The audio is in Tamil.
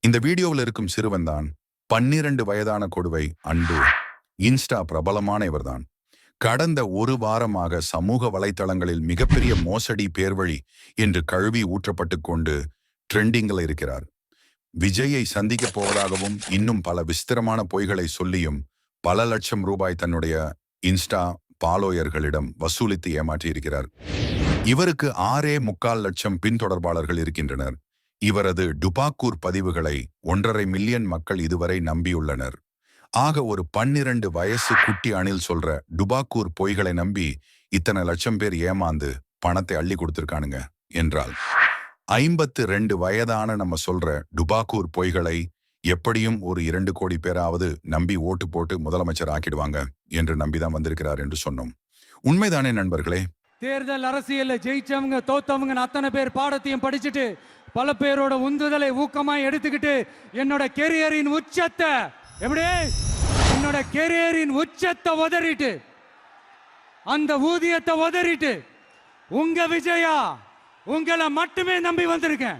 இந்த வீடியோவில் இருக்கும் சிறுவன்தான் 12 வயதான கொடுவை அன்பு. இன்ஸ்டா பிரபலமான இவர்தான். கடந்த ஒரு வாரமாக சமூக வலைத்தளங்களில் மிகப்பெரிய மோசடி பேர்வழி என்று கழுவி ஊற்றப்பட்டு கொண்டு ட்ரெண்டிங்கில் இருக்கிறார். விஜயை சந்திக்க போவதாகவும் இன்னும் பல விஸ்திரமான பொய்களை சொல்லியும் பல லட்சம் ரூபாய் தன்னுடைய இன்ஸ்டா பாலோயர்களிடம் வசூலித்து ஏமாற்றி இருக்கிறார். இவருக்கு 6.25 லட்சம் பின்தொடர்பாளர்கள் இருக்கின்றனர். இவரது டுபாக்கூர் பதிவுகளை 1.5 மில்லியன் மக்கள் இதுவரை நம்பியுள்ளனர். ஆக ஒரு 12 வயசு குட்டி அணில் சொல்ற டுபாக்கூர் பொய்களை நம்பி இத்தனை லட்சம் பேர் ஏமாந்து பணத்தை அள்ளி கொடுத்திருக்கானுங்க என்றால் 52 வயதான நம்ம சொல்ற டுபாக்கூர் பொய்களை எப்படியும் ஒரு 2 கோடி பேராவது நம்பி ஓட்டு போட்டு முதலமைச்சர் ஆக்கிடுவாங்க என்று நம்பிதான் வந்திருக்கிறார் என்று சொன்னோம். உண்மைதானே நண்பர்களே? தேர்தல் அரசியல்ல ஜெயிச்சவங்க தோத்தவங்க அத்தனை பேர் பாடத்தையும் படிச்சுட்டு பல பேரோட உந்துதலை ஊக்கமாய் எடுத்துக்கிட்டு என்னோட கெரியரின் உச்சத்தை உதறிட்டு அந்த ஊதியத்தை உதறிட்டு உங்க விஜயா உங்களை மட்டுமே நம்பி வந்திருக்கேன்.